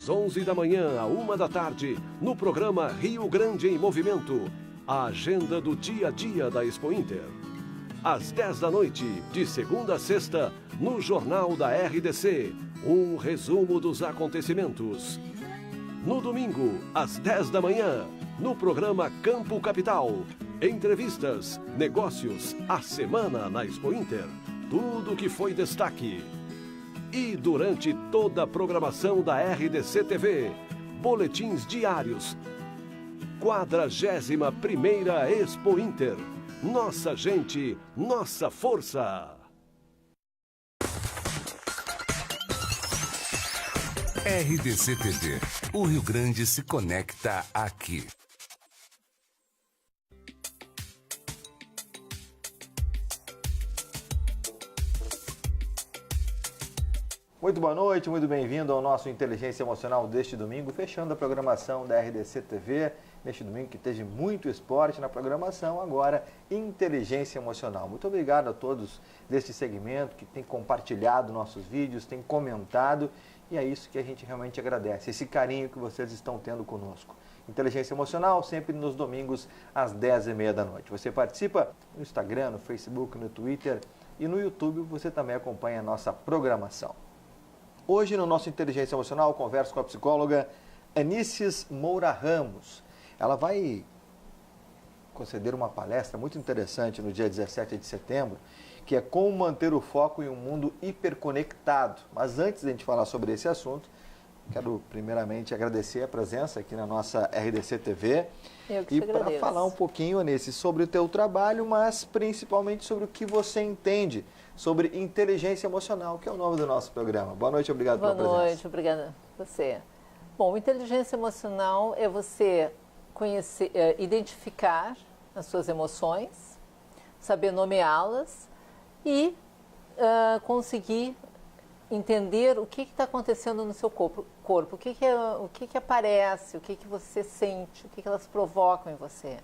11 da manhã a 1 da tarde, no programa Rio Grande em Movimento, a agenda do dia a dia da Expo Inter. Às 10 da noite, de segunda a sexta, no Jornal da RDC, um resumo dos acontecimentos. No domingo, às 10 da manhã, no programa Campo Capital, entrevistas, negócios, a semana na Expo Inter, tudo o que foi destaque. E durante toda a programação da RDC TV, boletins diários. 41ª Expo Inter. Nossa gente, nossa força. RDC TV. O Rio Grande se conecta aqui. Muito boa noite, muito bem-vindo ao nosso Inteligência Emocional deste domingo, fechando a programação da RDC TV, neste domingo que teve muito esporte na programação, agora Inteligência Emocional. Muito obrigado a todos deste segmento que tem compartilhado nossos vídeos, tem comentado, e é isso que a gente realmente agradece, esse carinho que vocês estão tendo conosco. Inteligência Emocional, sempre nos domingos às 10h30 da noite. Você participa no Instagram, no Facebook, no Twitter e no YouTube, você também acompanha a nossa programação. Hoje, no nosso Inteligência Emocional, eu converso com a psicóloga Anícies Moura Ramos. Ela vai conceder uma palestra muito interessante no dia 17 de setembro, que é como manter o foco em um mundo hiperconectado. Mas antes de a gente falar sobre esse assunto, quero primeiramente agradecer a presença aqui na nossa RDC TV. Eu que e te agradeço. para falar um pouquinho, Anícies, sobre o teu trabalho, mas principalmente sobre o que você entende sobre inteligência emocional, que é o nome do nosso programa. Boa noite, obrigado pela presença. Boa noite, obrigada a você. Bom, inteligência emocional é você conhecer, identificar as suas emoções, saber nomeá-las e conseguir entender o que está acontecendo no seu corpo, o que aparece, o que você sente, o que elas provocam em você.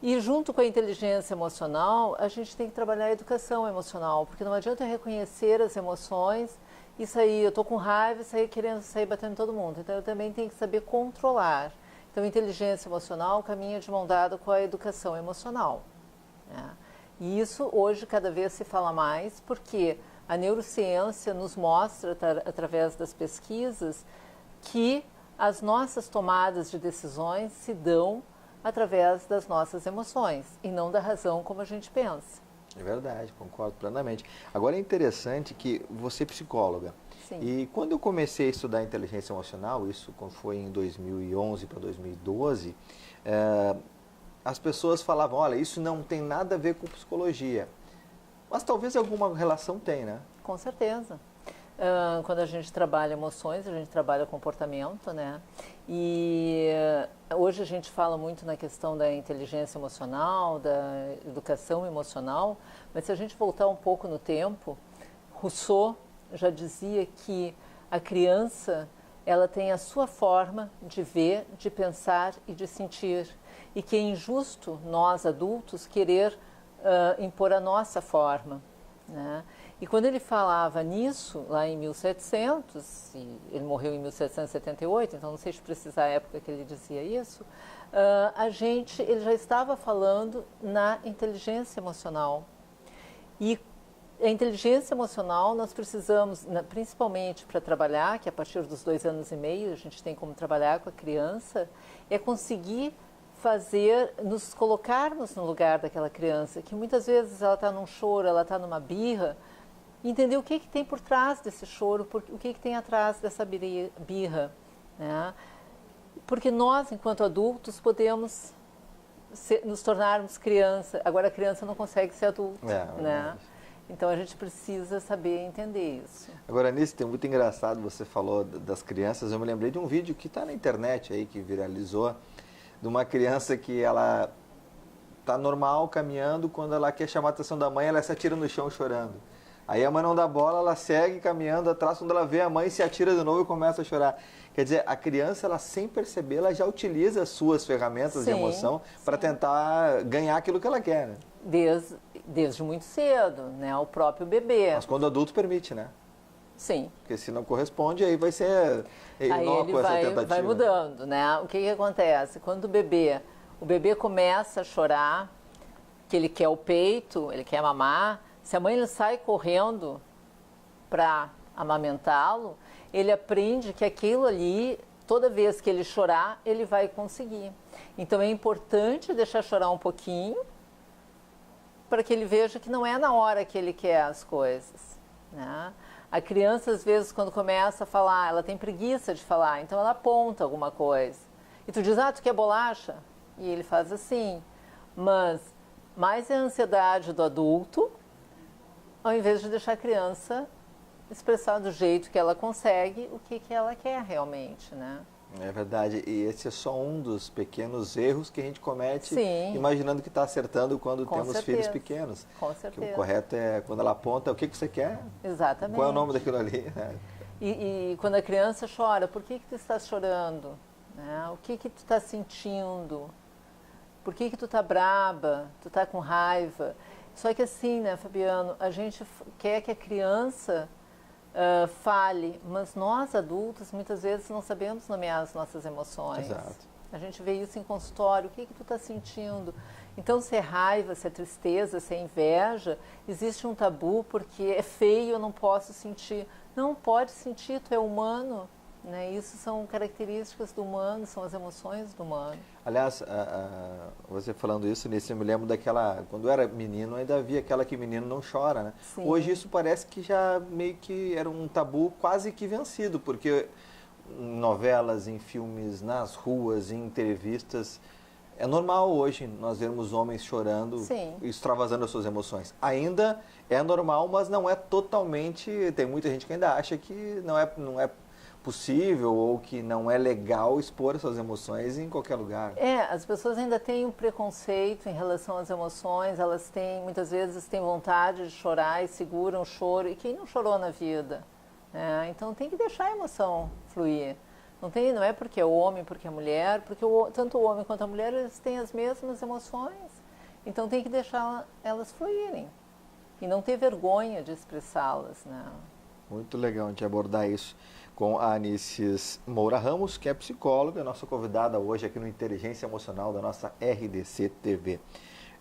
E junto com a inteligência emocional, a gente tem que trabalhar a educação emocional, porque não adianta eu reconhecer as emoções e sair, eu estou com raiva e sair querendo sair batendo em todo mundo. Então eu também tenho que saber controlar. Então a inteligência emocional caminha de mão dada com a educação emocional, né? E isso hoje cada vez se fala mais, porque a neurociência nos mostra, através das pesquisas, que as nossas tomadas de decisões se dão através das nossas emoções e não da razão como a gente pensa. É verdade, concordo plenamente. Agora é interessante que você é psicóloga. Sim. E quando eu comecei a estudar inteligência emocional, isso foi em 2011 para 2012, as pessoas falavam, olha, isso não tem nada a ver com psicologia. Mas talvez alguma relação tenha, né? Com certeza. Quando a gente trabalha emoções, a gente trabalha comportamento, né? E hoje a gente fala muito na questão da inteligência emocional, da educação emocional, mas se a gente voltar um pouco no tempo, Rousseau já dizia que a criança, ela tem a sua forma de ver, de pensar e de sentir, e que é injusto nós adultos querer impor a nossa forma, né? E quando ele falava nisso, lá em 1700, e ele morreu em 1778, então não sei se precisar a época que ele dizia isso, ele já estava falando na inteligência emocional. E a inteligência emocional nós precisamos, principalmente para trabalhar, que a partir dos 2 anos e meio a gente tem como trabalhar com a criança, é conseguir nos colocarmos no lugar daquela criança, que muitas vezes ela está num choro, ela está numa birra, entender o que tem por trás desse choro, o que tem atrás dessa birra, né? Porque nós, enquanto adultos, podemos nos tornarmos criança. Agora a criança não consegue ser adulto, né? Então a gente precisa saber entender isso. Agora, nisso tem muito engraçado, você falou das crianças, eu me lembrei de um vídeo que está na internet aí, que viralizou, de uma criança que ela está normal, caminhando, quando ela quer chamar a atenção da mãe, ela se atira no chão chorando. Aí a mãe não dá bola, ela segue caminhando atrás, quando ela vê a mãe, se atira de novo e começa a chorar. Quer dizer, a criança, ela sem perceber, ela já utiliza as suas ferramentas de emoção para tentar ganhar aquilo que ela quer, né? Desde muito cedo, né? O próprio bebê. Mas quando o adulto permite, né? Sim. Porque se não corresponde, aí vai ser inócua essa tentativa. Vai mudando, né? O que acontece? Quando o bebê começa a chorar, que ele quer o peito, ele quer mamar, se a mãe sai correndo para amamentá-lo, ele aprende que aquilo ali, toda vez que ele chorar, ele vai conseguir. Então é importante deixar chorar um pouquinho, para que ele veja que não é na hora que ele quer as coisas, né? A criança, às vezes, quando começa a falar, ela tem preguiça de falar, então ela aponta alguma coisa. E tu diz, tu quer bolacha? E ele faz assim. Mas mais é a ansiedade do adulto, ao invés de deixar a criança expressar do jeito que ela consegue o que ela quer realmente, né? É verdade, e esse é só um dos pequenos erros que a gente comete, Sim. imaginando que está acertando quando temos certeza. Filhos pequenos. Com certeza. Que o correto é quando ela aponta, o que você quer? Exatamente. Qual é o nome daquilo ali? E quando a criança chora, por que tu estás chorando? Né? O que tu está sentindo? Por que tu está braba? Tu está com raiva? Só que assim, né, Fabiano, a gente quer que a criança fale, mas nós adultos muitas vezes não sabemos nomear as nossas emoções. Exato. A gente vê isso em consultório, o que tu está sentindo? Então, se é raiva, se é tristeza, se é inveja, existe um tabu porque é feio, eu não posso sentir. Não pode sentir, tu é humano, né? Isso são características do humano, são as emoções do humano. Aliás, você falando isso, eu me lembro daquela, quando eu era menino, ainda havia aquela que menino não chora, né? Sim. Hoje isso parece que já meio que era um tabu quase que vencido, porque em novelas, em filmes, nas ruas, em entrevistas, é normal hoje nós vermos homens chorando, Sim. extravasando as suas emoções. Ainda é normal, mas não é totalmente, tem muita gente que ainda acha que não é possível ou que não é legal expor essas emoções em qualquer lugar. As pessoas ainda têm um preconceito em relação às emoções, elas muitas vezes têm vontade de chorar e seguram o choro, e quem não chorou na vida? Então tem que deixar a emoção fluir. Não é porque é homem, porque é mulher, porque tanto o homem quanto a mulher, eles têm as mesmas emoções, então tem que deixar elas fluírem e não ter vergonha de expressá-las, né? Muito legal a gente abordar isso com a Anices Moura Ramos, que é psicóloga, nossa convidada hoje aqui no Inteligência Emocional da nossa RDC TV.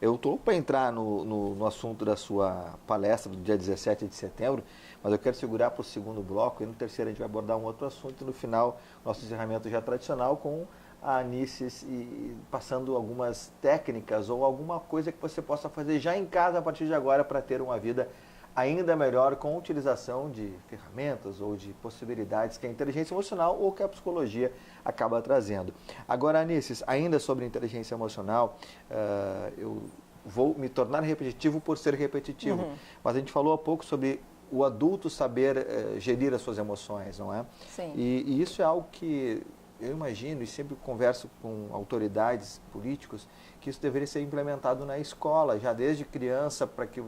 Eu estou para entrar no assunto da sua palestra do dia 17 de setembro, mas eu quero segurar para o segundo bloco e no terceiro a gente vai abordar um outro assunto e no final nosso encerramento já tradicional com a Anices e passando algumas técnicas ou alguma coisa que você possa fazer já em casa a partir de agora para ter uma vida ainda melhor com a utilização de ferramentas ou de possibilidades que a inteligência emocional ou que a psicologia acaba trazendo. Agora, Anices, ainda sobre inteligência emocional, eu vou me tornar repetitivo por ser repetitivo, mas a gente falou há pouco sobre o adulto saber gerir as suas emoções, não é? Sim. E isso é algo que eu imagino e sempre converso com autoridades políticos que isso deveria ser implementado na escola, já desde criança, para que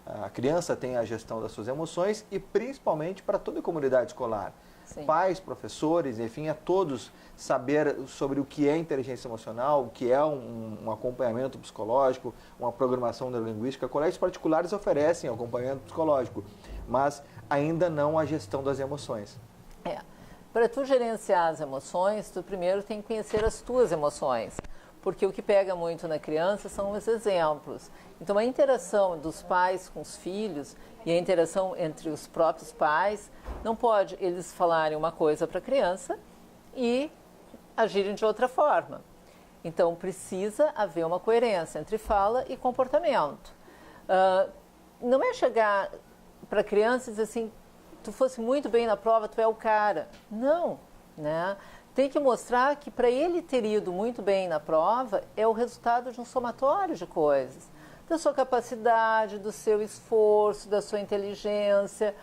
a criança tenha a gestão das suas emoções e principalmente para toda a comunidade escolar. Sim. Pais, professores, enfim, a todos saber sobre o que é inteligência emocional, o que é um acompanhamento psicológico, uma programação neurolinguística. Colégios particulares oferecem acompanhamento psicológico, mas ainda não a gestão das emoções. Para tu gerenciar as emoções, tu primeiro tem que conhecer as tuas emoções, porque o que pega muito na criança são os exemplos. Então, a interação dos pais com os filhos e a interação entre os próprios pais, não pode eles falarem uma coisa para a criança e agirem de outra forma. Então, precisa haver uma coerência entre fala e comportamento. Não é chegar para a criança e dizer assim, tu fosse muito bem na prova, tu é o cara. Não, né? Tem que mostrar que para ele ter ido muito bem na prova é o resultado de um somatório de coisas. Da sua capacidade, do seu esforço, da sua inteligência,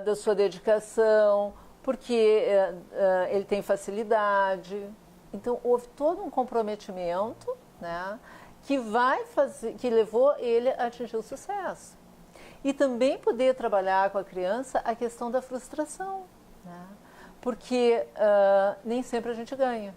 da sua dedicação, porque ele tem facilidade. Então, houve todo um comprometimento, né, que levou ele a atingir o sucesso. E também poder trabalhar com a criança a questão da frustração, né? Porque nem sempre a gente ganha,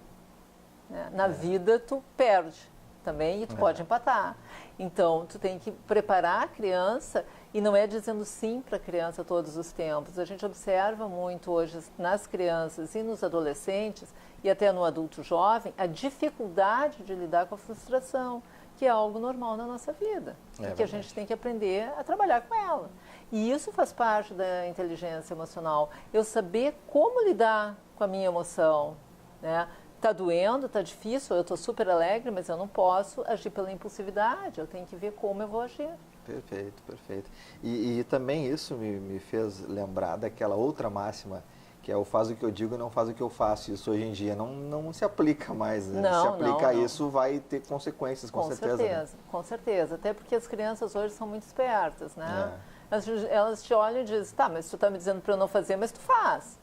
né? Na vida tu perde, também e tu pode empatar. Então, tu tem que preparar a criança e não é dizendo sim para a criança todos os tempos. A gente observa muito hoje nas crianças e nos adolescentes e até no adulto jovem a dificuldade de lidar com a frustração, que é algo normal na nossa vida e que a gente tem que aprender a trabalhar com ela. E isso faz parte da inteligência emocional. Eu saber como lidar com a minha emoção, né? Tá doendo, tá difícil, eu tô super alegre, mas eu não posso agir pela impulsividade, eu tenho que ver como eu vou agir. Perfeito, perfeito. E também isso me fez lembrar daquela outra máxima, que é o faz o que eu digo e não faz o que eu faço. Isso hoje em dia não se aplica mais, né? Se aplicar isso vai ter consequências, com certeza. Né? Com certeza. Até porque as crianças hoje são muito espertas, né? Elas te olham e dizem, tá, mas tu tá me dizendo para eu não fazer, mas tu faz.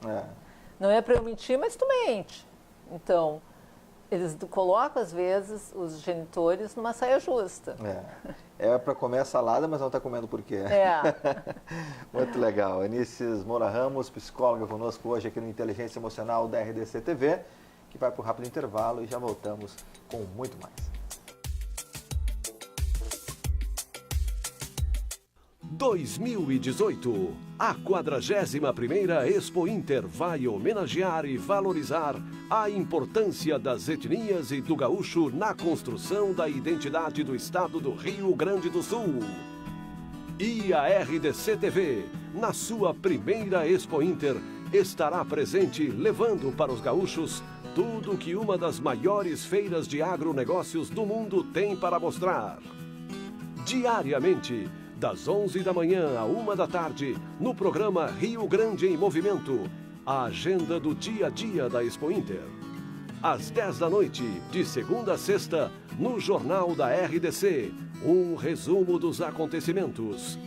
Não é para eu mentir, mas tu mente. Então, eles colocam, às vezes, os genitores numa saia justa. É para comer a salada, mas não está comendo por quê. Muito legal. Anices Moura Ramos, psicóloga conosco hoje aqui no Inteligência Emocional da RDC TV, que vai para o rápido intervalo e já voltamos com muito mais. 2018, a 41ª Expo Inter vai homenagear e valorizar a importância das etnias e do gaúcho na construção da identidade do estado do Rio Grande do Sul. E a RDC TV, na sua primeira Expo Inter, estará presente levando para os gaúchos tudo que uma das maiores feiras de agronegócios do mundo tem para mostrar. Diariamente, das 11 da manhã à 1 da tarde, no programa Rio Grande em Movimento, a agenda do dia a dia da Expo Inter. Às 10 da noite, de segunda a sexta, no Jornal da RDC, um resumo dos acontecimentos.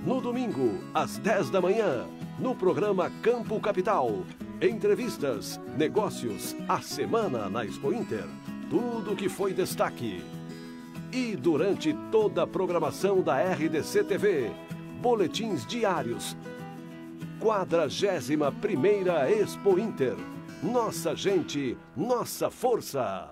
No domingo, às 10 da manhã, no programa Campo Capital, entrevistas, negócios, a semana na Expo Inter, tudo que foi destaque. E durante toda a programação da RDC TV, boletins diários. 41ª Expo Inter. Nossa gente, nossa força.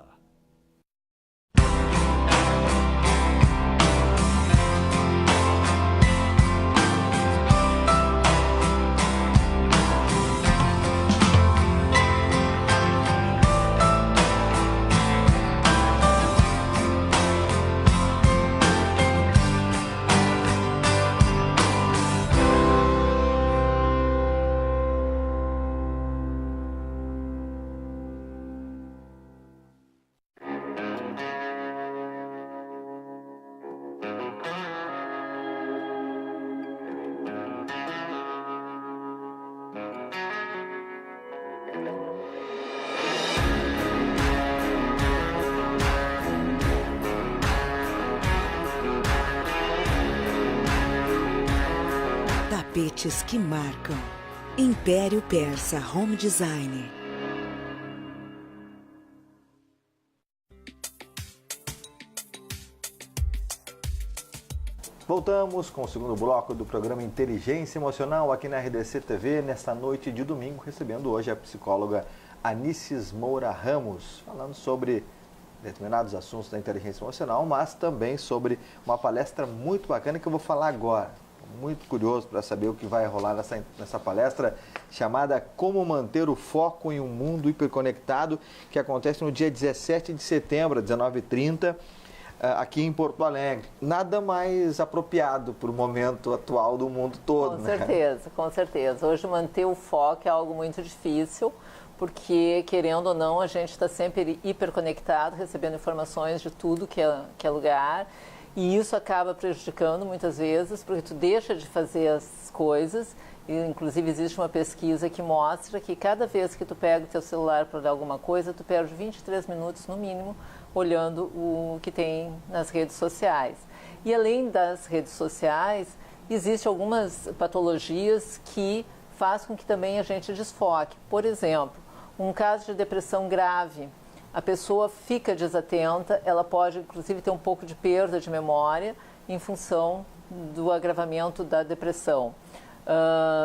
Tapetes que marcam. Império Persa Home Design. Voltamos com o segundo bloco do programa Inteligência Emocional aqui na RDC TV, nesta noite de domingo, recebendo hoje a psicóloga Anices Moura Ramos, falando sobre determinados assuntos da inteligência emocional, mas também sobre uma palestra muito bacana que eu vou falar agora. Muito curioso para saber o que vai rolar nessa palestra chamada Como Manter o Foco em um Mundo Hiperconectado, que acontece no dia 17 de setembro, às 19h30, aqui em Porto Alegre. Nada mais apropriado para o momento atual do mundo todo. Com certeza, com certeza. Hoje manter o foco é algo muito difícil, porque, querendo ou não, a gente está sempre hiperconectado, recebendo informações de tudo que é lugar. E isso acaba prejudicando muitas vezes, porque tu deixa de fazer as coisas. E, inclusive, existe uma pesquisa que mostra que cada vez que tu pega o teu celular para olhar alguma coisa, tu perde 23 minutos, no mínimo, olhando o que tem nas redes sociais. E, além das redes sociais, existem algumas patologias que fazem com que também a gente desfoque. Por exemplo, um caso de depressão grave. A pessoa fica desatenta, ela pode, inclusive, ter um pouco de perda de memória em função do agravamento da depressão.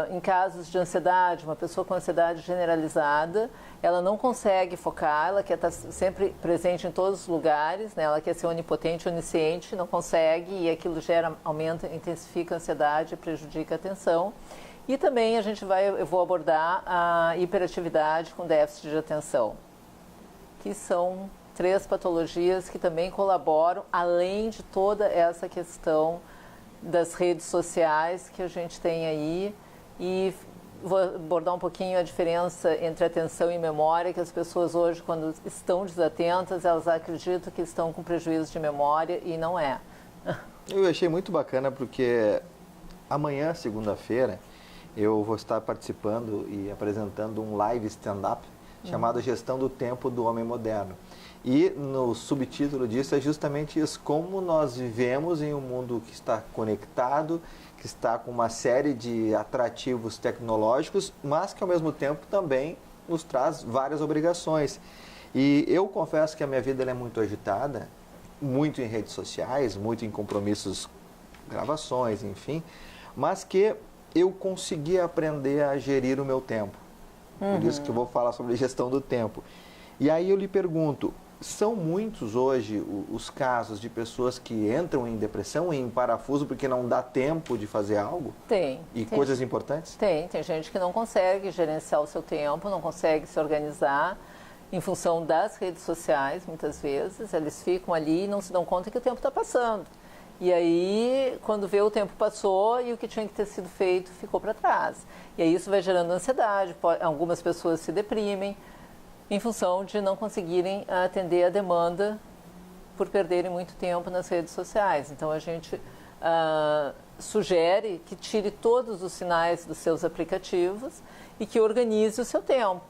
Em casos de ansiedade, uma pessoa com ansiedade generalizada, ela não consegue focar, ela quer estar sempre presente em todos os lugares, né? Ela quer ser onipotente, onisciente, não consegue, e aquilo aumenta, intensifica a ansiedade e prejudica a atenção. E também eu vou abordar a hiperatividade com déficit de atenção, que são 3 patologias que também colaboram, além de toda essa questão das redes sociais que a gente tem aí, e vou abordar um pouquinho a diferença entre atenção e memória, que as pessoas hoje, quando estão desatentas, elas acreditam que estão com prejuízo de memória e não é. Eu achei muito bacana porque amanhã, segunda-feira, eu vou estar participando e apresentando um live stand-up chamado Gestão do Tempo do Homem Moderno. E no subtítulo disso é justamente isso, como nós vivemos em um mundo que está conectado, que está com uma série de atrativos tecnológicos, mas que ao mesmo tempo também nos traz várias obrigações. E eu confesso que a minha vida ela é muito agitada, muito em redes sociais, muito em compromissos, gravações, enfim, mas que eu consegui aprender a gerir o meu tempo. Por isso que eu vou falar sobre gestão do tempo. E aí eu lhe pergunto, são muitos hoje os casos de pessoas que entram em depressão, em parafuso, porque não dá tempo de fazer algo? Tem. Coisas importantes? Tem gente que não consegue gerenciar o seu tempo, não consegue se organizar em função das redes sociais, muitas vezes. Eles ficam ali e não se dão conta que o tempo está passando. E aí, quando vê, o tempo passou e o que tinha que ter sido feito ficou para trás. E aí isso vai gerando ansiedade, algumas pessoas se deprimem em função de não conseguirem atender a demanda por perderem muito tempo nas redes sociais. Então, a gente sugere que tire todos os sinais dos seus aplicativos e que organize o seu tempo,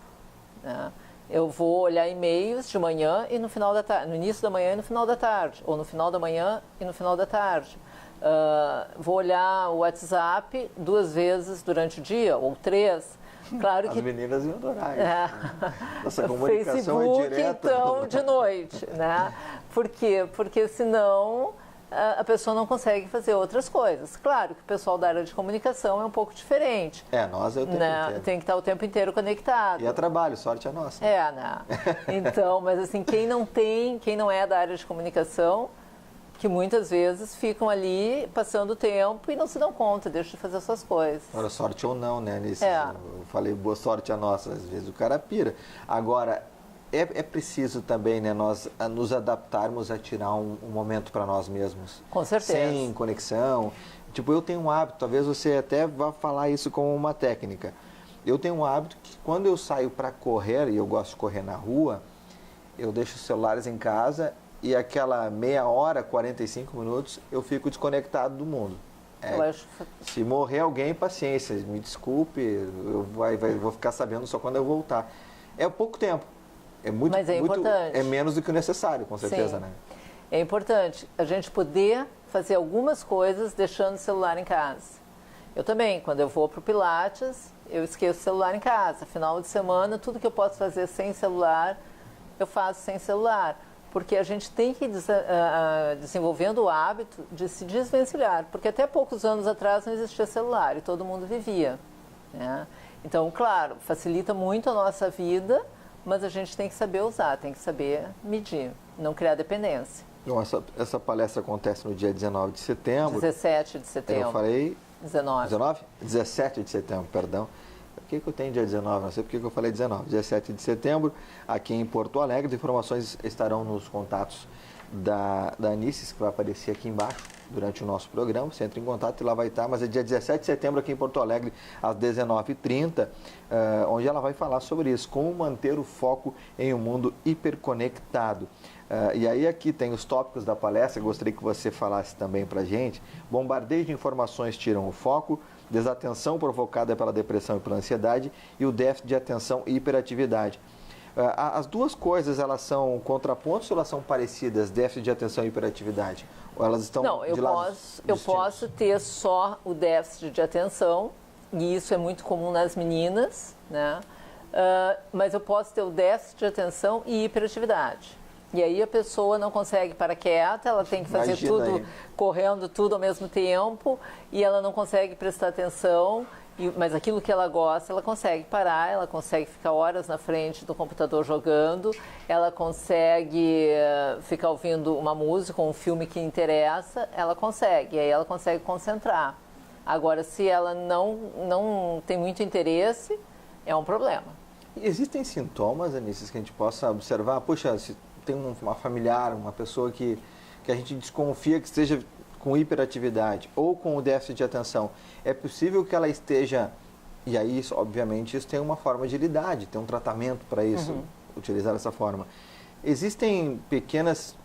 né? Eu vou olhar e-mails de manhã e no final da tarde, no início da manhã e no final da tarde, ou no final da manhã e no final da tarde. Vou olhar o WhatsApp 2 vezes durante o dia, ou 3. Claro que... As meninas iam adorar isso. Essa comunicação Facebook, é direta. Então, de noite, né? Por quê? Porque senão a pessoa não consegue fazer outras coisas. Claro que o pessoal da área de comunicação é um pouco diferente. Nós é o tempo inteiro. Tem que estar o tempo inteiro conectado. E é trabalho, sorte é nossa. Né? Então, mas assim, quem não é da área de comunicação, que muitas vezes ficam ali passando o tempo e não se dão conta, deixam de fazer suas coisas. Agora, sorte ou não, né? Eu falei, boa sorte a nossa, às vezes o cara pira. Agora, é preciso também, né, nós nos adaptarmos a tirar um momento para nós mesmos. Com certeza. Sem conexão. Tipo, eu tenho um hábito, talvez você até vá falar isso como uma técnica. Eu tenho um hábito que quando eu saio para correr, e eu gosto de correr na rua, eu deixo os celulares em casa e aquela meia hora, 45 minutos, eu fico desconectado do mundo. Se morrer alguém, paciência, me desculpe, eu vou ficar sabendo só quando eu voltar. É pouco tempo. Mas é importante. É menos do que o necessário, com certeza, né? É importante a gente poder fazer algumas coisas deixando o celular em casa. Eu também, quando eu vou para o Pilates, eu esqueço o celular em casa. Final de semana, tudo que eu posso fazer sem celular, eu faço sem celular. Porque a gente tem que ir desenvolvendo o hábito de se desvencilhar. Porque até poucos anos atrás não existia celular e todo mundo vivia, né? Então, claro, facilita muito a nossa vida, mas a gente tem que saber usar, tem que saber medir, não criar dependência. Então, essa palestra acontece no dia 19 de setembro. 17 de setembro. Eu falei... 19. 19? 17 de setembro, perdão. Por que eu tenho dia 19? Não sei por que eu falei 19. 17 de setembro, aqui em Porto Alegre. As informações estarão nos contatos da Anices, que vai aparecer aqui embaixo durante o nosso programa. Você entra em contato e lá vai estar. Mas é dia 17 de setembro aqui em Porto Alegre, às 19h30, onde ela vai falar sobre isso, como manter o foco em um mundo hiperconectado. E aí aqui tem os tópicos da palestra, gostaria que você falasse também para a gente. Bombardeio de informações tiram o foco, desatenção provocada pela depressão e pela ansiedade e o déficit de atenção e hiperatividade. As duas coisas, elas são contrapontos ou elas são parecidas, déficit de atenção e hiperatividade? Ou elas estão de lados eu posso ter só o déficit de atenção, e isso é muito comum nas meninas, né? Mas eu posso ter o déficit de atenção e hiperatividade. E aí a pessoa não consegue parar quieta, ela tem que fazer Imagina tudo, aí. correndo tudo ao mesmo tempo, e ela não consegue prestar atenção, mas aquilo que ela gosta, ela consegue parar, ela consegue ficar horas na frente do computador jogando, ela consegue ficar ouvindo uma música, um filme que interessa, ela consegue, e aí ela consegue concentrar. Agora, se ela não tem muito interesse, é um problema. Existem sintomas, Anice, que a gente possa observar? Puxa, se tem uma familiar, uma pessoa que a gente desconfia que esteja com hiperatividade ou com o déficit de atenção, é possível que ela esteja, e aí, obviamente, isso tem uma forma de lidar, tem um tratamento para isso, utilizar dessa forma. Existem pequenos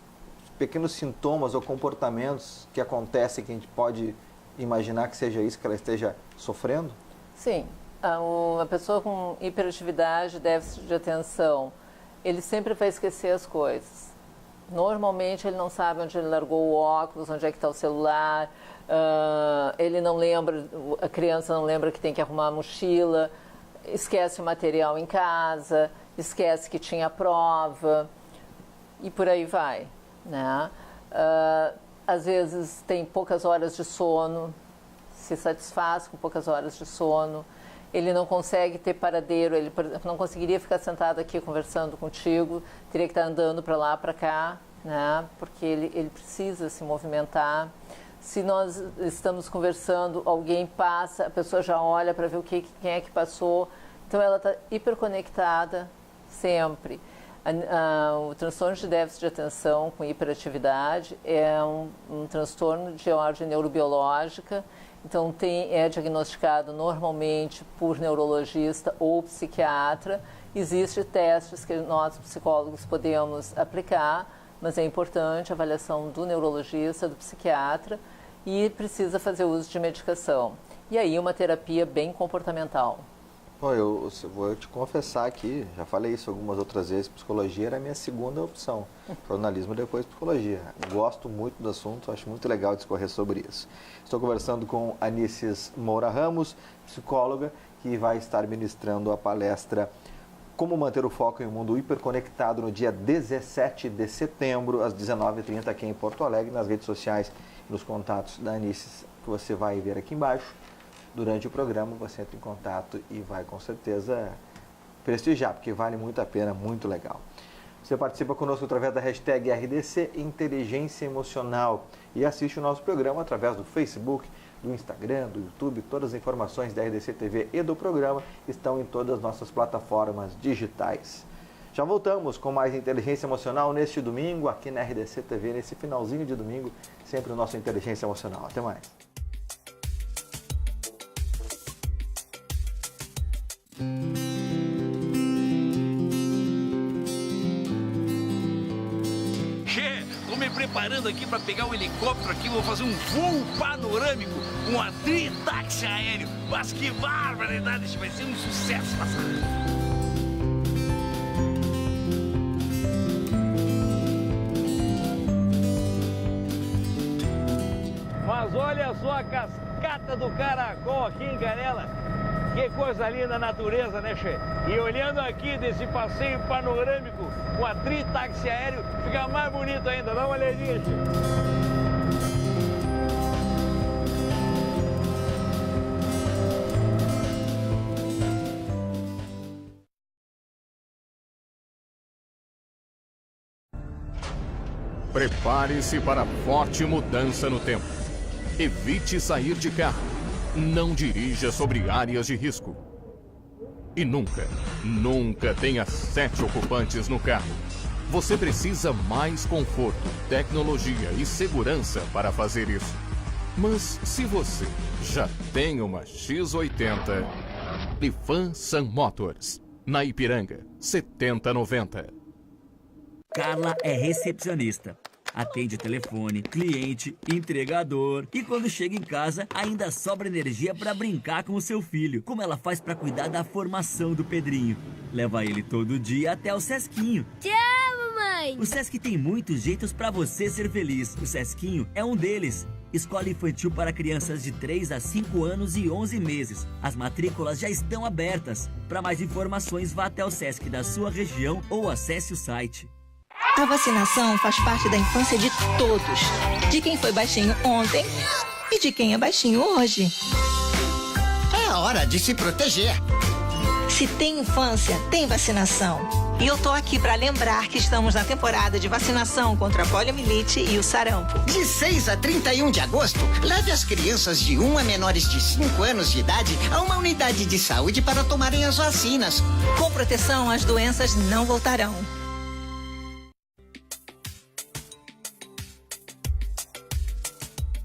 sintomas ou comportamentos que acontecem que a gente pode imaginar que seja isso que ela esteja sofrendo? Sim, uma pessoa com hiperatividade, déficit de atenção, ele sempre vai esquecer as coisas. Normalmente ele não sabe onde ele largou o óculos, onde é que está o celular, ele não lembra, a criança não lembra que tem que arrumar a mochila, esquece o material em casa, esquece que tinha prova e por aí vai, né? Às vezes tem poucas horas de sono, se satisfaz com poucas horas de sono. Ele não consegue ter paradeiro, ele não conseguiria ficar sentado aqui conversando contigo, teria que estar andando para lá, para cá, né? Porque ele precisa se movimentar. Se nós estamos conversando, alguém passa, a pessoa já olha para ver quem é que passou. Então, ela está hiperconectada sempre. O transtorno de déficit de atenção com hiperatividade é um transtorno de ordem neurobiológica. Então, é diagnosticado normalmente por neurologista ou psiquiatra. Existem testes que nós, psicólogos, podemos aplicar, mas é importante a avaliação do neurologista, do psiquiatra, e precisa fazer uso de medicação. E aí, uma terapia bem comportamental. Bom, eu vou te confessar aqui, já falei isso algumas outras vezes, psicologia era a minha segunda opção. Jornalismo, depois psicologia. Gosto muito do assunto, acho muito legal discorrer sobre isso. Estou conversando com Anice Moura Ramos, psicóloga, que vai estar ministrando a palestra Como Manter o Foco em um Mundo Hiperconectado no dia 17 de setembro, às 19h30, aqui em Porto Alegre, nas redes sociais e nos contatos da Anice, que você vai ver aqui embaixo. Durante o programa você entra em contato e vai com certeza prestigiar, porque vale muito a pena, muito legal. Você participa conosco através da hashtag RDC Inteligência Emocional e assiste o nosso programa através do Facebook, do Instagram, do YouTube. Todas as informações da RDC TV e do programa estão em todas as nossas plataformas digitais. Já voltamos com mais Inteligência Emocional neste domingo, aqui na RDC TV, nesse finalzinho de domingo, sempre o nosso Inteligência Emocional. Até mais. Tô me preparando aqui para pegar o helicóptero aqui, vou fazer um voo panorâmico, um tri-táxi aéreo. Mas que barbaridade, isso vai ser um sucesso, Mas olha só a cascata do Caracol aqui em Canela. Que coisa linda a natureza, né, Che? E olhando aqui desse passeio panorâmico com a tri-táxi aéreo, fica mais bonito ainda. Dá uma olhadinha, Che. Prepare-se para forte mudança no tempo. Evite sair de carro. Não dirija sobre áreas de risco. E nunca, nunca tenha 7 ocupantes no carro. Você precisa mais conforto, tecnologia e segurança para fazer isso. Mas se você já tem uma X80, Lifan Sun Motors, na Ipiranga, 7090. Carla é recepcionista. Atende telefone, cliente, entregador. E quando chega em casa, ainda sobra energia para brincar com o seu filho. Como ela faz para cuidar da formação do Pedrinho? Leva ele todo dia até o Sesquinho. Te amo, mãe! O Sesc tem muitos jeitos para você ser feliz. O Sesquinho é um deles. Escola infantil para crianças de 3 a 5 anos e 11 meses. As matrículas já estão abertas. Para mais informações, vá até o Sesc da sua região ou acesse o site. A vacinação faz parte da infância de todos. De quem foi baixinho ontem e de quem é baixinho hoje. É hora de se proteger. Se tem infância, tem vacinação. E eu tô aqui para lembrar que estamos na temporada de vacinação contra a poliomielite e o sarampo. De 6 a 31 de agosto, leve as crianças de 1 a menores de 5 anos de idade a uma unidade de saúde para tomarem as vacinas. Com proteção, as doenças não voltarão.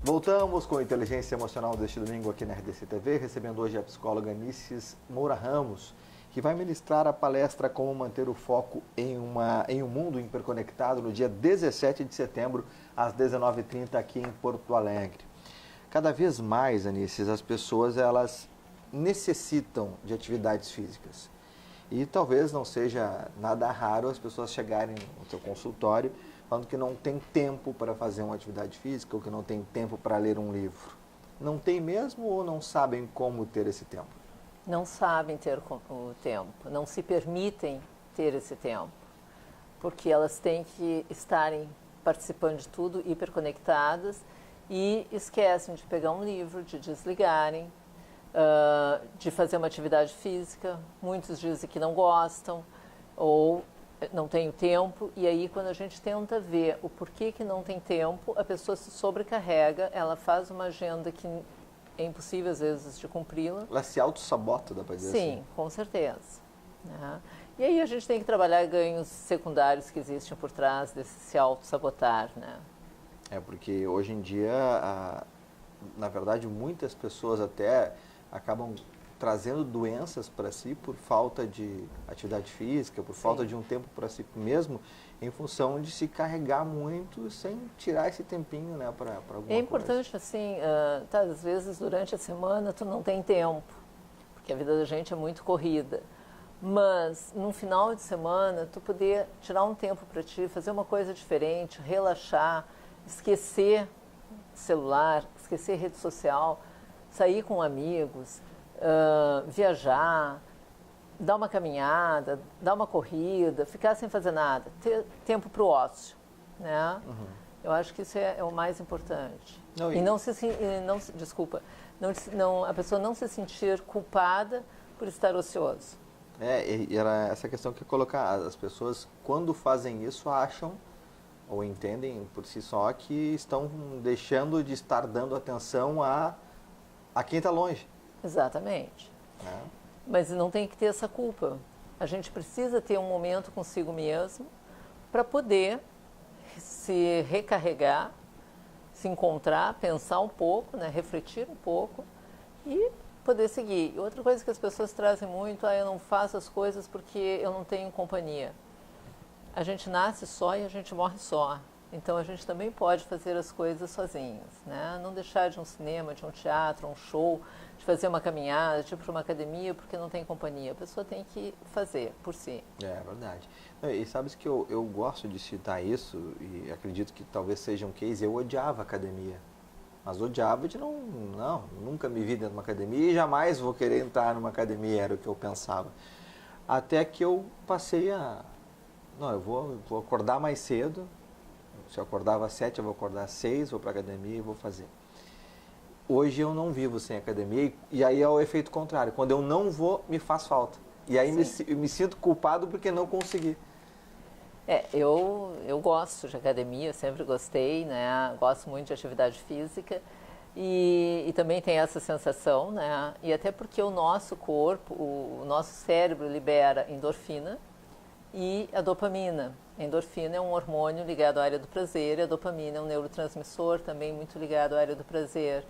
Voltamos com a Inteligência Emocional deste domingo aqui na RDC TV, recebendo hoje a psicóloga Anices Moura Ramos, que vai ministrar a palestra Como Manter o Foco em um Mundo Hiperconectado no dia 17 de setembro, às 19h30, aqui em Porto Alegre. Cada vez mais, Anices, as pessoas elas necessitam de atividades físicas. E talvez não seja nada raro as pessoas chegarem no seu consultório falando que não tem tempo para fazer uma atividade física ou que não tem tempo para ler um livro. Não tem mesmo ou não sabem como ter esse tempo? Não sabem ter o tempo, não se permitem ter esse tempo, porque elas têm que estarem participando de tudo, hiperconectadas, e esquecem de pegar um livro, de desligarem, de fazer uma atividade física. Muitos dizem que não gostam ou não tem o tempo, e aí quando a gente tenta ver o porquê que não tem tempo, a pessoa se sobrecarrega, ela faz uma agenda que é impossível às vezes de cumpri-la. Ela se auto-sabota, dá para dizer assim? Sim, com certeza. Né? E aí a gente tem que trabalhar ganhos secundários que existem por trás desse se auto-sabotar, né? É porque hoje em dia, na verdade, muitas pessoas até acabam trazendo doenças para si por falta de atividade física, por falta de um tempo para si mesmo, em função de se carregar muito sem tirar esse tempinho, né, para alguma coisa. É importante, assim, às vezes durante a semana tu não tem tempo, porque a vida da gente é muito corrida, mas no final de semana tu poder tirar um tempo para ti, fazer uma coisa diferente, relaxar, esquecer celular, esquecer rede social, sair com amigos, viajar, dar uma caminhada, dar uma corrida, ficar sem fazer nada, ter tempo para o ócio, né? Uhum. Eu acho que isso é o mais importante. A pessoa não se sentir culpada por estar ocioso. E era essa questão que eu ia colocar. As pessoas, quando fazem isso, acham ou entendem por si só que estão deixando de estar dando atenção a quem está longe. Exatamente. Mas não tem que ter essa culpa. A gente precisa ter um momento consigo mesmo para poder se recarregar, se encontrar, pensar um pouco, né, refletir um pouco e poder seguir. E outra coisa que as pessoas trazem muito, eu não faço as coisas porque eu não tenho companhia. A gente nasce só e a gente morre só. Então, a gente também pode fazer as coisas sozinhos, né? Não deixar de um cinema, de um teatro, um show, de fazer uma caminhada, de ir para uma academia, porque não tem companhia. A pessoa tem que fazer por si. É verdade. E sabes que eu gosto de citar isso, e acredito que talvez seja um case, eu odiava academia. Mas odiava de nunca me vi dentro de uma academia e jamais vou querer entrar numa academia, era o que eu pensava. Até que eu passei eu vou acordar mais cedo. Se eu acordava às 7, eu vou acordar às 6, vou para a academia e vou fazer. Hoje eu não vivo sem academia e aí é o efeito contrário. Quando eu não vou, me faz falta. E aí me sinto culpado porque não consegui. Eu gosto de academia, sempre gostei, né? Gosto muito de atividade física e também tem essa sensação, né? E até porque o nosso corpo, o nosso cérebro libera endorfina e a dopamina. A endorfina é um hormônio ligado à área do prazer, e a dopamina é um neurotransmissor também muito ligado à área do prazer.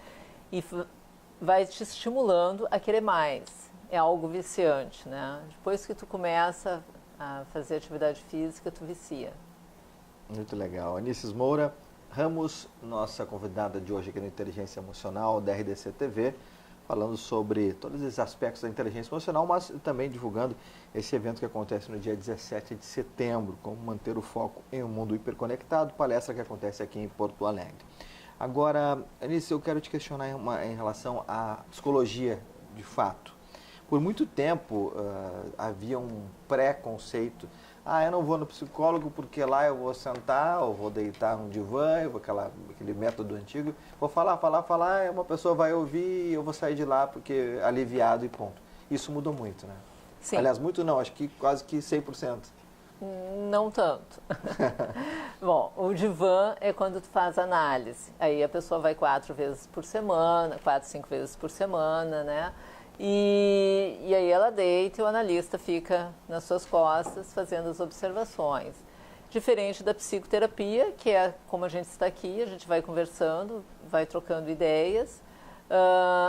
E vai te estimulando a querer mais. É algo viciante, né? Depois que tu começa a fazer atividade física, tu vicia. Muito legal. Anices Moura Ramos, nossa convidada de hoje aqui no Inteligência Emocional da RDC TV, falando sobre todos esses aspectos da inteligência emocional, mas também divulgando esse evento que acontece no dia 17 de setembro, como manter o foco em um mundo hiperconectado, palestra que acontece aqui em Porto Alegre. Agora, Anice, eu quero te questionar em relação à psicologia de fato. Por muito tempo havia um preconceito. Eu não vou no psicólogo porque lá eu vou sentar, ou vou deitar num divã, eu vou aquele método antigo, vou falar, uma pessoa vai ouvir e eu vou sair de lá porque aliviado e ponto. Isso mudou muito, né? Sim. Aliás, muito não, acho que quase que 100%. Não tanto. Bom, o divã é quando tu faz análise. Aí a pessoa vai 4 vezes por semana, 4, 5 vezes por semana, né? E aí ela deita e o analista fica nas suas costas fazendo as observações. Diferente da psicoterapia, que é como a gente está aqui, a gente vai conversando, vai trocando ideias,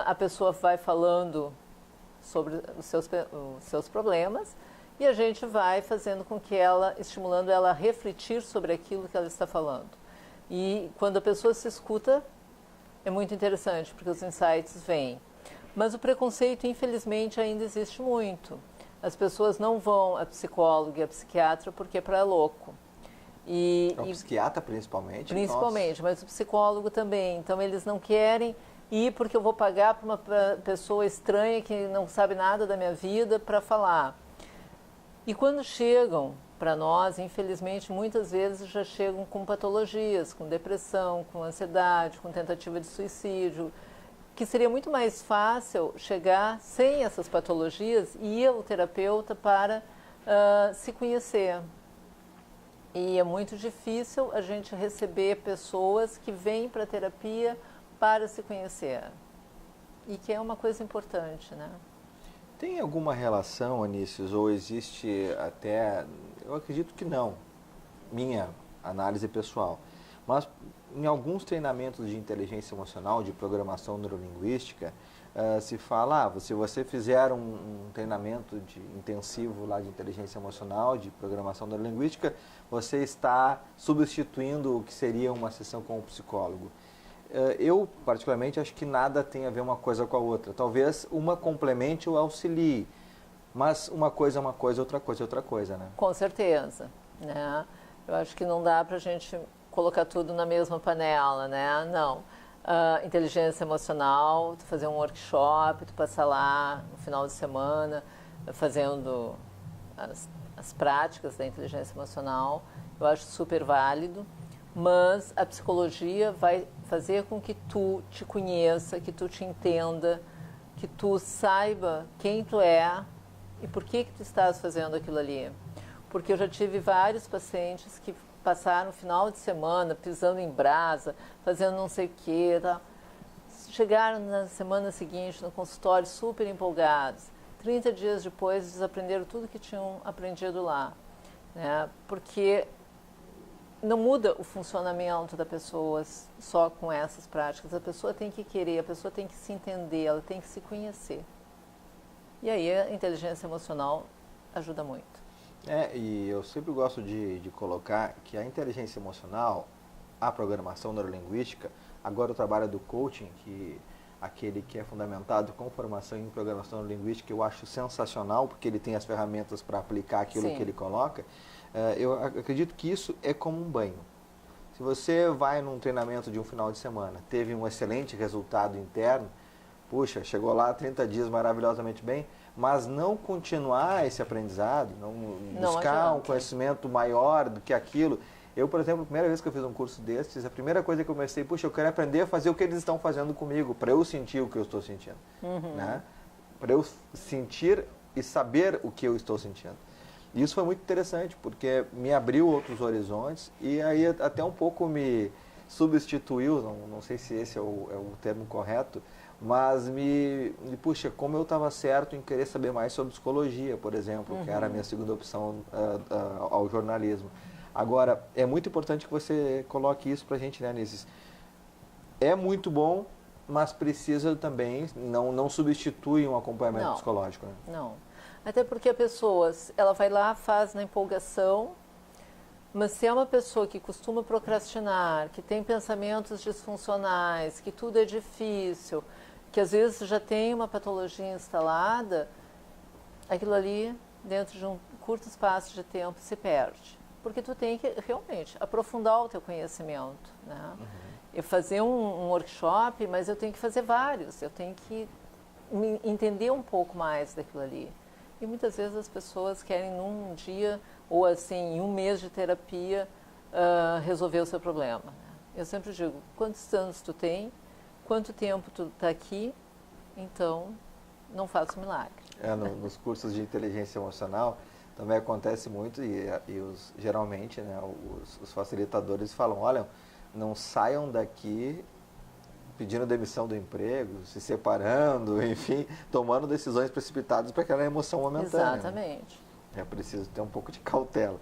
a pessoa vai falando sobre os seus problemas e a gente vai fazendo com que estimulando ela a refletir sobre aquilo que ela está falando. E quando a pessoa se escuta, é muito interessante, porque os insights vêm. Mas o preconceito, infelizmente, ainda existe muito. As pessoas não vão a psicólogo e a psiquiatra porque é para louco. O psiquiatra, principalmente? Principalmente, mas o psicólogo também. Então, eles não querem ir porque eu vou pagar para uma pessoa estranha que não sabe nada da minha vida para falar. E quando chegam para nós, infelizmente, muitas vezes já chegam com patologias, com depressão, com ansiedade, com tentativa de suicídio, que seria muito mais fácil chegar sem essas patologias e ir ao terapeuta para se conhecer. E é muito difícil a gente receber pessoas que vêm para a terapia para se conhecer. E que é uma coisa importante, né? Tem alguma relação, Anícios, ou existe até, eu acredito que não, minha análise pessoal, mas em alguns treinamentos de inteligência emocional, de programação neurolinguística, se fala, se você fizer um treinamento intensivo lá de inteligência emocional, de programação neurolinguística, você está substituindo o que seria uma sessão com o psicólogo. Eu, particularmente, acho que nada tem a ver uma coisa com a outra. Talvez uma complemente ou auxilie, mas uma coisa é uma coisa, outra coisa é outra coisa, né? Com certeza, né? Eu acho que não dá para a gente colocar tudo na mesma panela, né? Não. Inteligência emocional, tu fazer um workshop, tu passar lá no final de semana fazendo as práticas da inteligência emocional, eu acho super válido. Mas a psicologia vai fazer com que tu te conheça, que tu te entenda, que tu saiba quem tu é e por que tu estás fazendo aquilo ali. Porque eu já tive vários pacientes que passaram o final de semana pisando em brasa, fazendo não sei o quê, tá? Chegaram na semana seguinte no consultório super empolgados. 30 dias depois desaprenderam tudo que tinham aprendido lá, né? Porque não muda o funcionamento da pessoa só com essas práticas. A pessoa tem que querer, a pessoa tem que se entender, ela tem que se conhecer. E aí a inteligência emocional ajuda muito. E eu sempre gosto de colocar que a inteligência emocional, a programação neurolinguística, agora o trabalho do coaching, aquele que é fundamentado com formação em programação neurolinguística, eu acho sensacional, porque ele tem as ferramentas para aplicar aquilo que ele coloca. Eu acredito que isso é como um banho. Se você vai num treinamento de um final de semana, teve um excelente resultado interno, puxa, chegou lá 30 dias maravilhosamente bem, mas não continuar esse aprendizado, não buscar um conhecimento maior do que aquilo. Eu, por exemplo, a primeira vez que eu fiz um curso desses, a primeira coisa que eu comecei, puxa, eu quero aprender a fazer o que eles estão fazendo comigo, para eu sentir o que eu estou sentindo. Né? Para eu sentir e saber o que eu estou sentindo. E isso foi muito interessante, porque me abriu outros horizontes e aí até um pouco me substituiu, não sei se esse é o termo correto, mas puxa, como eu estava certo em querer saber mais sobre psicologia, por exemplo, que era a minha segunda opção ao jornalismo. Agora, é muito importante que você coloque isso para a gente, né, Anícios? É muito bom, mas precisa também, não substitui um acompanhamento psicológico. Né? Não. Até porque a pessoa, ela vai lá, faz na empolgação, mas se é uma pessoa que costuma procrastinar, que tem pensamentos disfuncionais, que tudo é difícil, que às vezes já tem uma patologia instalada, aquilo ali, dentro de um curto espaço de tempo, se perde. Porque tu tem que realmente aprofundar o teu conhecimento, né? Eu fazer um workshop, mas eu tenho que fazer vários, eu tenho que entender um pouco mais daquilo ali. E muitas vezes as pessoas querem num dia ou assim, em um mês de terapia, resolver o seu problema. Eu sempre digo, quantos anos tu tem, quanto tempo tu está aqui, então não faça milagre. Nos cursos de inteligência emocional também acontece muito geralmente, né, os facilitadores falam, olha, não saiam daqui pedindo demissão do emprego, se separando, enfim, tomando decisões precipitadas para aquela emoção momentânea. Exatamente. Né? É preciso ter um pouco de cautela.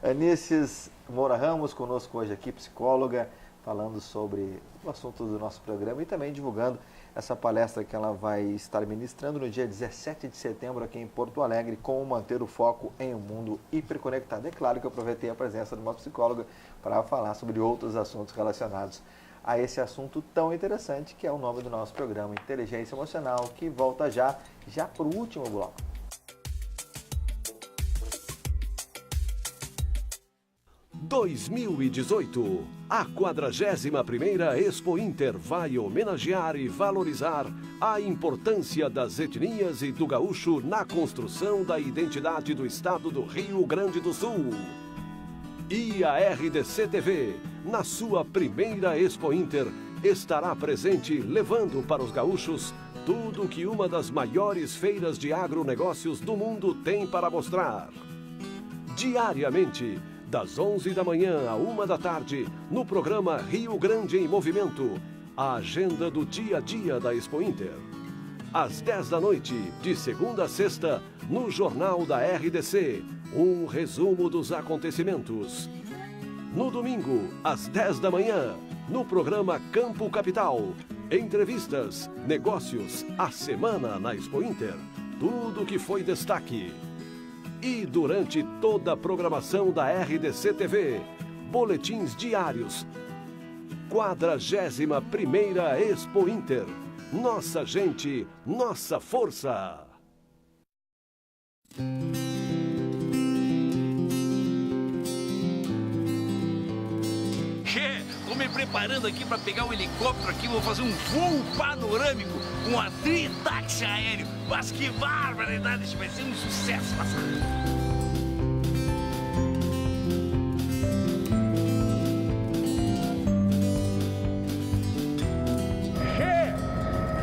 Anices Moura Ramos, conosco hoje aqui, psicóloga, falando sobre o assunto do nosso programa e também divulgando essa palestra que ela vai estar ministrando no dia 17 de setembro aqui em Porto Alegre, como manter o foco em um mundo hiperconectado. É claro que eu aproveitei a presença de uma psicóloga para falar sobre outros assuntos relacionados a esse assunto tão interessante que é o nome do nosso programa, Inteligência Emocional, que volta já para o último bloco. Em 2018, a 41ª Expo Inter vai homenagear e valorizar a importância das etnias e do gaúcho na construção da identidade do estado do Rio Grande do Sul. E a RDC-TV, na sua primeira Expo Inter, estará presente levando para os gaúchos tudo que uma das maiores feiras de agronegócios do mundo tem para mostrar. Diariamente, das 11 da manhã à 1 da tarde, no programa Rio Grande em Movimento, a agenda do dia a dia da Expo Inter. Às 10 da noite, de segunda a sexta, no Jornal da RDC, um resumo dos acontecimentos. No domingo, às 10 da manhã, no programa Campo Capital, entrevistas, negócios, a semana na Expo Inter, tudo o que foi destaque. E durante toda a programação da RDC-TV, boletins diários. 41ª Expo Inter. Nossa gente, nossa força. Tô me preparando aqui para pegar um helicóptero aqui, vou fazer um voo panorâmico, um tri-táxi aéreo. Mas que barbaridade, isso vai ser um sucesso,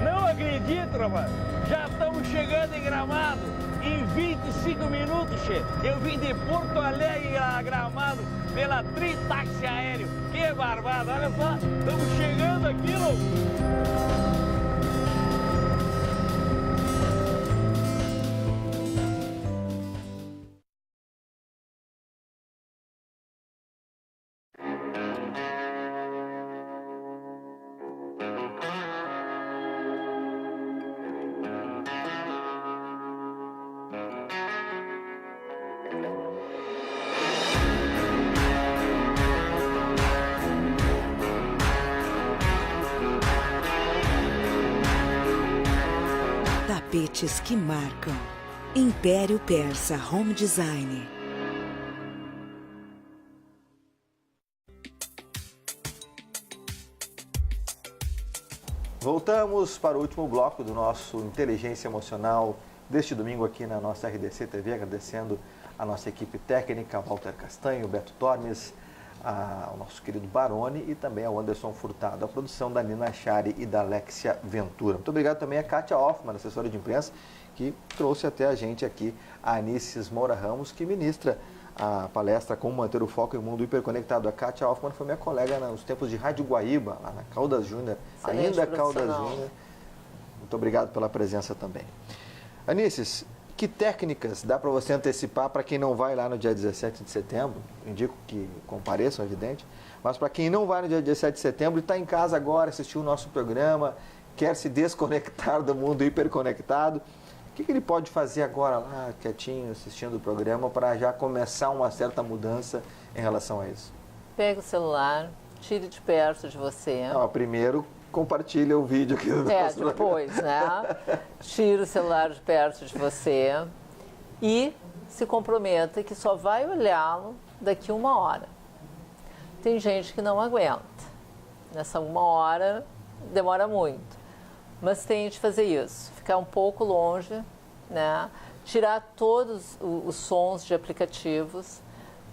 não acredito, rapaz. Já estamos chegando em Gramado. Em 25 minutos, che. Eu vim de Porto Alegre a Gramado pela tri-táxi aéreo. Que barbado, olha só. Estamos chegando aqui, louco. Tapetes que marcam. Império Persa Home Design. Voltamos para o último bloco do nosso Inteligência Emocional deste domingo aqui na nossa RDC TV, agradecendo a nossa equipe técnica, Walter Castanho, Beto Tormes, ao nosso querido Baroni e também ao Anderson Furtado, a produção da Nina Chari e da Alexia Ventura. Muito obrigado também a Kátia Hoffmann, assessora de imprensa, que trouxe até a gente aqui a Anices Moura Ramos, que ministra a palestra Como Manter o Foco em um Mundo Hiperconectado. A Kátia Hoffmann foi minha colega nos tempos de Rádio Guaíba, lá na Caldas Júnior, ainda Caldas Júnior. Muito obrigado pela presença também. Anices, que técnicas dá para você antecipar para quem não vai lá no dia 17 de setembro? Indico que compareçam, é evidente. Mas para quem não vai no dia 17 de setembro e está em casa agora, assistiu o nosso programa, quer se desconectar do mundo hiperconectado, o que ele pode fazer agora lá, quietinho, assistindo o programa, para já começar uma certa mudança em relação a isso? Pega o celular, tire de perto de você. Não, primeiro compartilha o vídeo aqui do nosso depois, né? Tira o celular de perto de você e se comprometa que só vai olhá-lo daqui 1 hora. Tem gente que não aguenta. Nessa 1 hora demora muito. mas tente fazer isso, ficar um pouco longe, né? Tirar todos os sons de aplicativos.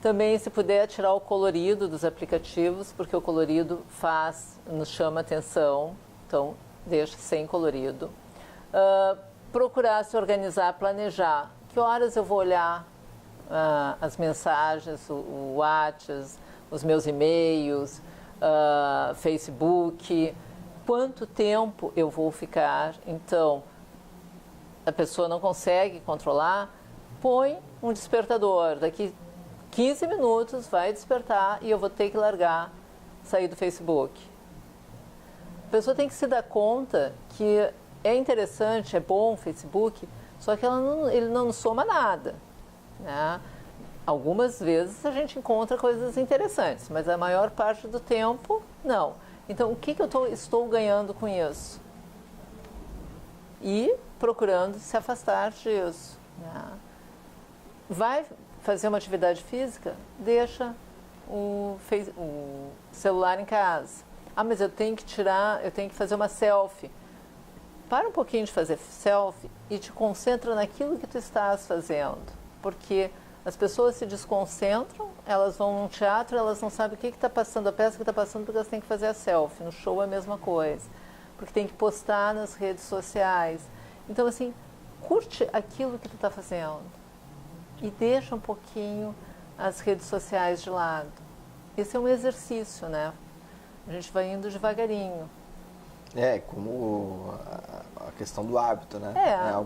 Também, se puder, tirar o colorido dos aplicativos, porque o colorido nos chama atenção, então deixa sem colorido. Procurar se organizar, planejar. Que horas eu vou olhar as mensagens, o WhatsApp, os meus e-mails, Facebook, quanto tempo eu vou ficar. Então, a pessoa não consegue controlar, põe um despertador. Daqui 15 minutos vai despertar e eu vou ter que sair do Facebook. A pessoa tem que se dar conta que é interessante, é bom o Facebook, só que ele não soma nada, né? Algumas vezes a gente encontra coisas interessantes, mas a maior parte do tempo, não. Então, o que eu estou ganhando com isso? E procurando se afastar disso, né? Vai fazer uma atividade física? Deixa o celular em casa. Mas eu tenho que fazer uma selfie. Para um pouquinho de fazer selfie e te concentra naquilo que tu estás fazendo. Porque as pessoas se desconcentram, elas vão num teatro, elas não sabem o que está passando, a peça que está passando, porque elas têm que fazer a selfie. No show é a mesma coisa. Porque tem que postar nas redes sociais. Então, assim, curte aquilo que tu está fazendo. E deixa um pouquinho as redes sociais de lado. Esse é um exercício, né? A gente vai indo devagarinho. Como a questão do hábito, né?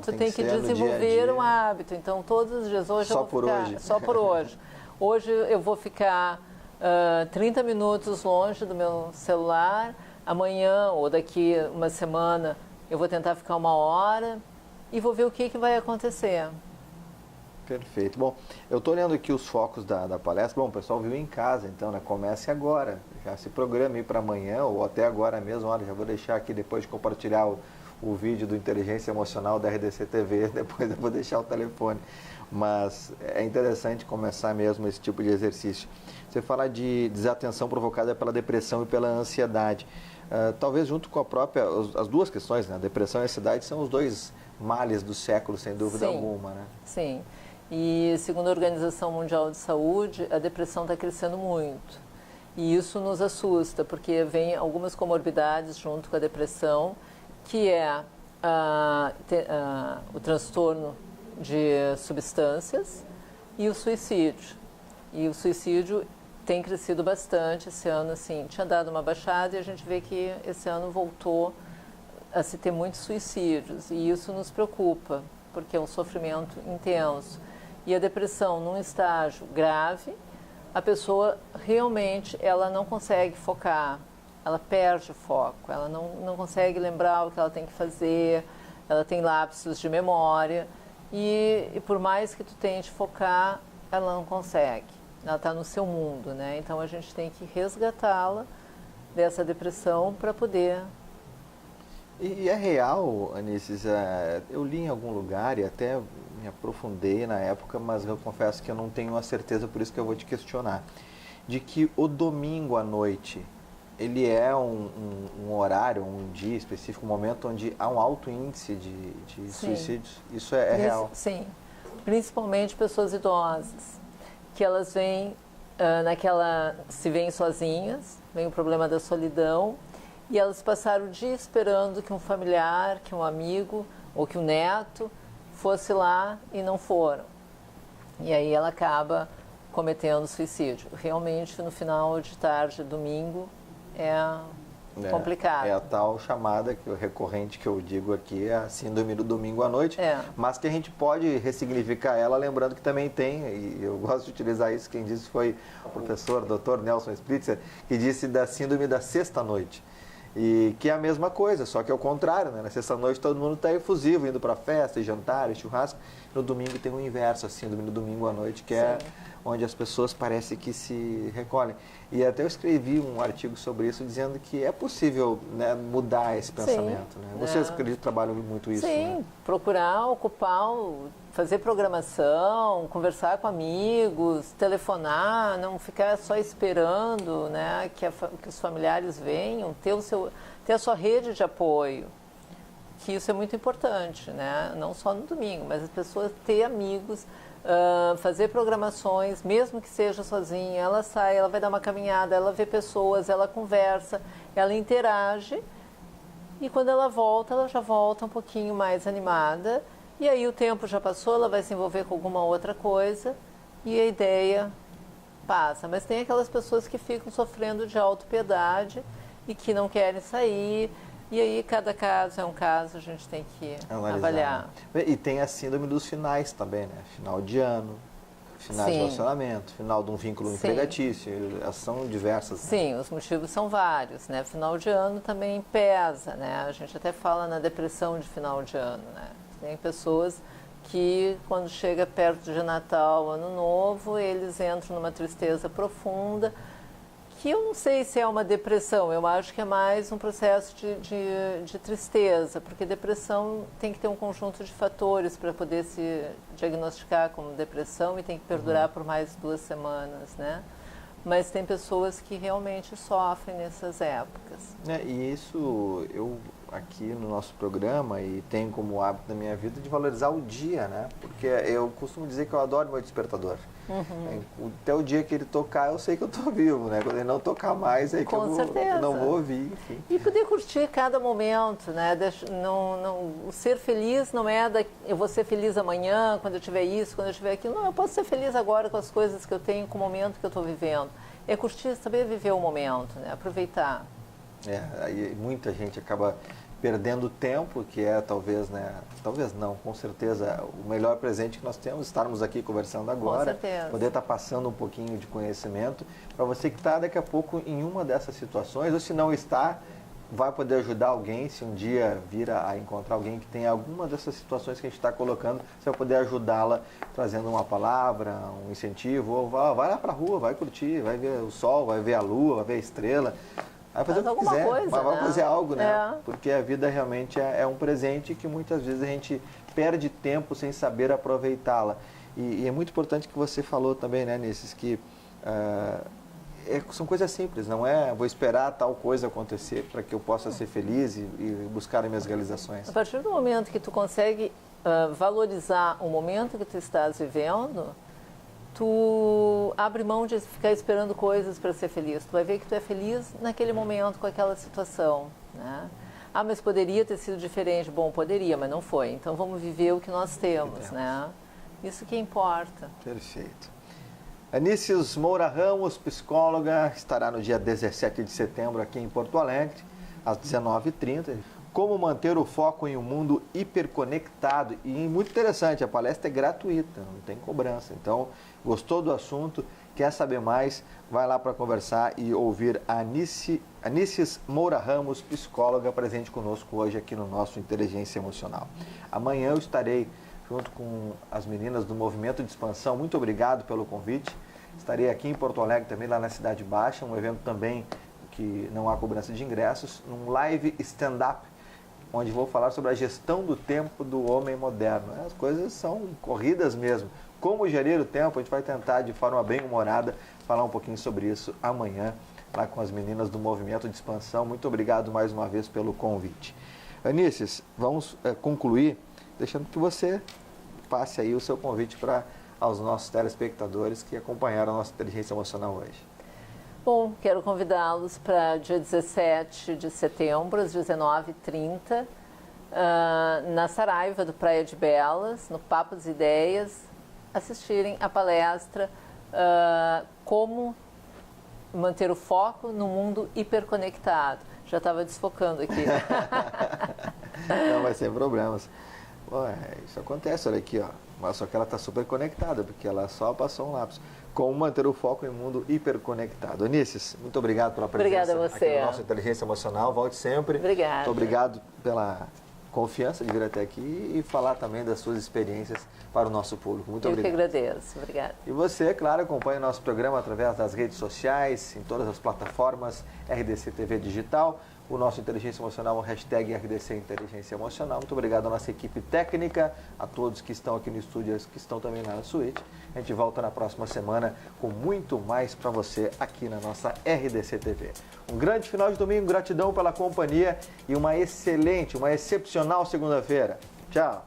Tu tem que desenvolver um hábito. Então, todos os dias, hoje só por hoje. Só por hoje. Hoje eu vou ficar 30 minutos longe do meu celular. Amanhã ou daqui uma semana eu vou tentar ficar 1 hora e vou ver o que vai acontecer. Perfeito. Bom, eu estou olhando aqui os focos da palestra. Bom, o pessoal viu em casa, então, né? Comece agora. Já se programe para amanhã ou até agora mesmo. Olha, já vou deixar aqui depois de compartilhar o vídeo do Inteligência Emocional da RDC TV. Depois eu vou deixar o telefone. Mas é interessante começar mesmo esse tipo de exercício. Você fala de desatenção provocada pela depressão e pela ansiedade. Talvez junto com as duas questões, né? A depressão e a ansiedade são os dois males do século, sem dúvida alguma, né? Sim. E segundo a Organização Mundial de Saúde, a depressão está crescendo muito. E isso nos assusta, porque vem algumas comorbidades junto com a depressão, que é o transtorno de substâncias e o suicídio. E o suicídio tem crescido bastante esse ano, assim, tinha dado uma baixada e a gente vê que esse ano voltou a se ter muitos suicídios. E isso nos preocupa, porque é um sofrimento intenso. E a depressão, num estágio grave, a pessoa realmente ela não consegue focar, ela perde o foco, ela não consegue lembrar o que ela tem que fazer, ela tem lapsos de memória e por mais que tu tente focar, ela não consegue, ela está no seu mundo, né? Então a gente tem que resgatá-la dessa depressão para poder... E é real, Anices, eu li em algum lugar e até me aprofundei na época, mas eu confesso que eu não tenho a certeza, por isso que eu vou te questionar, de que o domingo à noite, ele é um horário, um dia específico, um momento onde há um alto índice de suicídios? Isso é real? Sim, principalmente pessoas idosas, que elas vêm se veem sozinhas, vem o problema da solidão, e elas passaram o dia esperando que um familiar, que um amigo ou que um neto fosse lá e não foram. E aí ela acaba cometendo suicídio. Realmente, no final de tarde, domingo, é complicado. É a tal chamada recorrente que eu digo aqui, a síndrome do domingo à noite, mas que a gente pode ressignificar ela, lembrando que também tem, e eu gosto de utilizar isso, quem disse foi o professor Dr. Nelson Spritzer, que disse da síndrome da sexta-noite. E que é a mesma coisa, só que é o contrário, né? Na sexta-noite todo mundo está efusivo, indo para festa, jantar, churrasco. No domingo tem o inverso, assim, no domingo à noite, que é onde as pessoas parece que se recolhem. E até eu escrevi um artigo sobre isso, dizendo que é possível, né, mudar esse pensamento. Né? Vocês, acredito, trabalham muito isso. Sim, né? Procurar ocupar, fazer programação, conversar com amigos, telefonar, não ficar só esperando, né, que os familiares venham, ter a sua rede de apoio. que isso é muito importante, né? Não só no domingo, mas as pessoas ter amigos, fazer programações, mesmo que seja sozinha, ela sai, ela vai dar uma caminhada, ela vê pessoas, ela conversa, ela interage e quando ela já volta um pouquinho mais animada e aí o tempo já passou, ela vai se envolver com alguma outra coisa e a ideia passa. Mas tem aquelas pessoas que ficam sofrendo de autopiedade e que não querem sair. E aí, cada caso é um caso, a gente tem que avaliar. E tem a síndrome dos finais também, né? Final de ano, final de relacionamento, final de um vínculo empregatício, são diversas. Sim, os motivos são vários, né? Final de ano também pesa, né? A gente até fala na depressão de final de ano, né? Tem pessoas que, quando chega perto de Natal, Ano Novo, eles entram numa tristeza profunda, que eu não sei se é uma depressão, eu acho que é mais um processo de tristeza, porque depressão tem que ter um conjunto de fatores para poder se diagnosticar como depressão e tem que perdurar por mais 2 semanas, né? Mas tem pessoas que realmente sofrem nessas épocas. E isso eu aqui no nosso programa e tenho como hábito na minha vida de valorizar o dia, né? Porque eu costumo dizer que eu adoro meu despertador. Até o dia que ele tocar, eu sei que eu estou vivo, né? Quando ele não tocar mais, aí que eu não vou ouvir, enfim. E poder curtir cada momento, né? O ser feliz não é eu vou ser feliz amanhã, quando eu tiver isso, quando eu tiver aquilo. Não, eu posso ser feliz agora com as coisas que eu tenho, com o momento que eu estou vivendo. É curtir, saber viver o momento, né? Aproveitar. Aí muita gente acaba perdendo tempo, que é talvez não, com certeza o melhor presente que nós temos, estarmos aqui conversando agora, poder estar passando um pouquinho de conhecimento para você que está daqui a pouco em uma dessas situações, ou se não está, vai poder ajudar alguém, se um dia vir a encontrar alguém que tem alguma dessas situações que a gente está colocando, você vai poder ajudá-la trazendo uma palavra, um incentivo, ou vai lá para a rua, vai curtir, vai ver o sol, vai ver a lua, vai ver a estrela. Vai fazer o que quiser, mas vai fazer algo, né? Porque a vida realmente é um presente que muitas vezes a gente perde tempo sem saber aproveitá-la. E é muito importante que você falou também, né, Nisses, que são coisas simples, não é vou esperar tal coisa acontecer para que eu possa ser feliz e buscar as minhas realizações. A partir do momento que tu consegue valorizar o momento que tu estás vivendo, tu abre mão de ficar esperando coisas para ser feliz. Tu vai ver que tu é feliz naquele momento, com aquela situação, né? Mas poderia ter sido diferente. Bom, poderia, mas não foi. Então vamos viver o que nós temos, né? Isso que importa. Perfeito. Anícios Moura Ramos, psicóloga, estará no dia 17 de setembro aqui em Porto Alegre, às 19h30. Como manter o foco em um mundo hiperconectado. E muito interessante, a palestra é gratuita, não tem cobrança. Então, gostou do assunto, quer saber mais, vai lá para conversar e ouvir a Anícias Moura Ramos, psicóloga, presente conosco hoje aqui no nosso Inteligência Emocional. Amanhã eu estarei junto com as meninas do Movimento de Expansão. Muito obrigado pelo convite. Estarei aqui em Porto Alegre também, lá na Cidade Baixa, um evento também que não há cobrança de ingressos, num live stand-up, onde vou falar sobre a gestão do tempo do homem moderno. As coisas são corridas mesmo. Como gerir o tempo, a gente vai tentar de forma bem humorada falar um pouquinho sobre isso amanhã, lá com as meninas do Movimento de Expansão. Muito obrigado mais uma vez pelo convite. Anícias, vamos concluir deixando que você passe aí o seu convite para aos nossos telespectadores que acompanharam a nossa Inteligência Emocional hoje. Bom, quero convidá-los para dia 17 de setembro, às 19h30, na Saraiva do Praia de Belas, no Papo das Ideias, assistirem a palestra Como Manter o Foco no Mundo Hiperconectado. Já estava desfocando aqui. Não, mas sem problemas. Bom, isso acontece, olha aqui, ó. Mas só que ela está super conectada, porque ela só passou um lapso. Como manter o foco em um mundo hiperconectado. Anícias, muito obrigado pela presença. Obrigada a você. Aqui no nosso Inteligência Emocional. Volte sempre. Obrigada. Muito obrigado pela confiança de vir até aqui e falar também das suas experiências para o nosso público. Muito obrigado. Eu que agradeço. Obrigada. E você, claro, acompanha o nosso programa através das redes sociais, em todas as plataformas, RDC TV Digital. o nosso Inteligência Emocional, o hashtag RDC Inteligência Emocional. Muito obrigado à nossa equipe técnica, a todos que estão aqui no estúdio e que estão também lá na suíte. A gente volta na próxima semana com muito mais para você aqui na nossa RDC TV. Um grande final de domingo, gratidão pela companhia e uma excelente, uma excepcional segunda-feira. Tchau!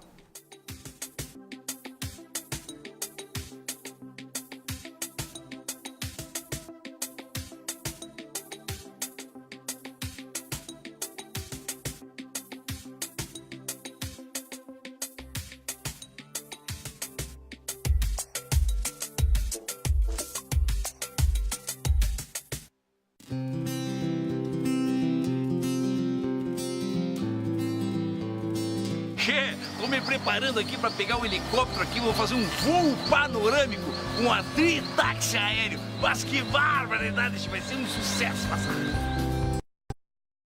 Tô me preparando aqui para pegar um helicóptero aqui, vou fazer um voo panorâmico com um táxi aéreo. Mas que barbaridade, vai ser um sucesso, passar.